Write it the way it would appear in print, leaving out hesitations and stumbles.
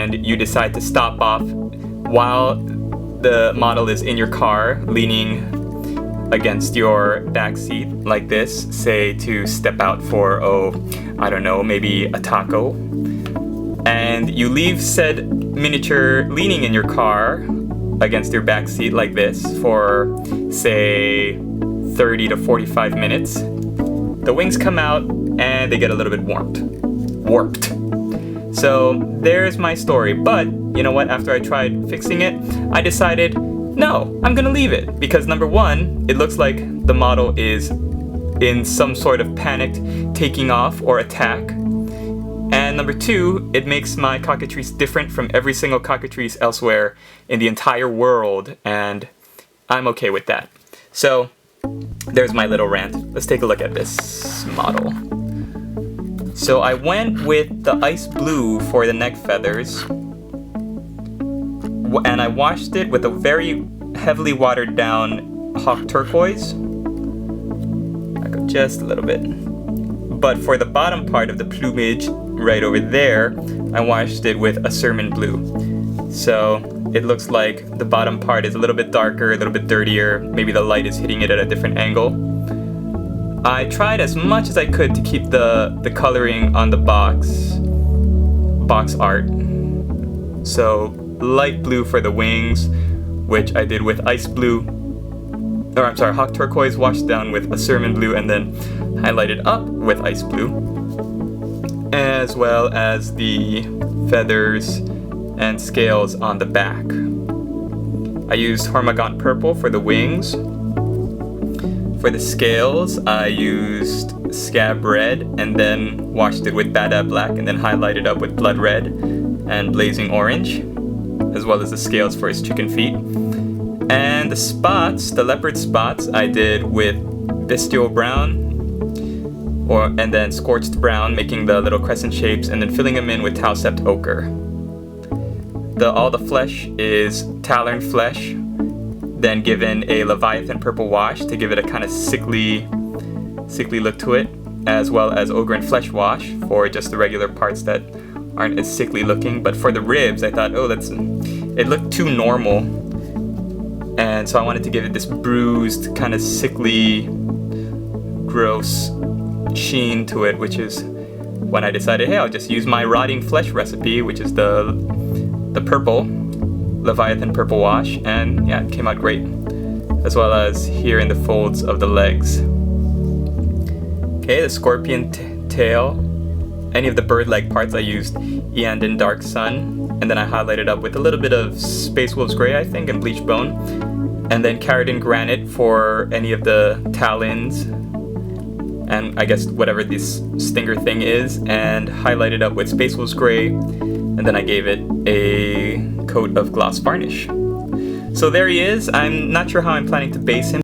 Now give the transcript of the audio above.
and you decide to stop off while the model is in your car, leaning against your back seat like this, say to step out for, I don't know, maybe a taco, and you leave said miniature leaning in your car against your back seat like this for, say, 30 to 45 minutes, the wings come out and they get a little bit warped. So there's my story, but you know what, after I tried fixing it, I decided, no, I'm gonna leave it, because number one, it looks like the model is in some sort of panicked taking off or attack, and number two, it makes my cockatrice different from every single cockatrice elsewhere in the entire world, and I'm okay with that. So there's my little rant. Let's take a look at this model. So I went with the ice blue for the neck feathers, and I washed it with a very heavily watered down hawk turquoise. Back up just a little bit. But for the bottom part of the plumage right over there, I washed it with a sermon blue. So it looks like the bottom part is a little bit darker, a little bit dirtier. Maybe the light is hitting it at a different angle. I tried as much as I could to keep the coloring on the box art. So light blue for the wings, which I did with ice blue, hawk turquoise washed down with a sermon blue and then highlighted up with ice blue, as well as the feathers and scales on the back. I used Hormagaunt purple for the wings. For the scales, I used scab red and then washed it with Bada black and then highlighted up with blood red and blazing orange, as well as the scales for his chicken feet. And the spots, the leopard spots, I did with bestial brown and then scorched brown, making the little crescent shapes, and then filling them in with Tausept ochre. All the flesh is Talern flesh, then given a Leviathan purple wash to give it a kind of sickly look to it, as well as Ogren flesh wash for just the regular parts that aren't as sickly looking. But for the ribs, I thought, it looked too normal, and so I wanted to give it this bruised, kind of sickly, gross sheen to it, which is when I decided, hey, I'll just use my rotting flesh recipe, which is the purple Leviathan purple wash, and yeah, it came out great, as well as here in the folds of the legs. Okay, the scorpion tail, any of the bird leg parts I used Eandon Dark Sun, and then I highlighted up with a little bit of Space Wolf's Gray, I think, and Bleach Bone, and then Caradon Granite for any of the talons, and I guess whatever this stinger thing is, and highlighted up with Space Wolf's Gray, and then I gave it a coat of gloss varnish. So there he is. I'm not sure how I'm planning to base him.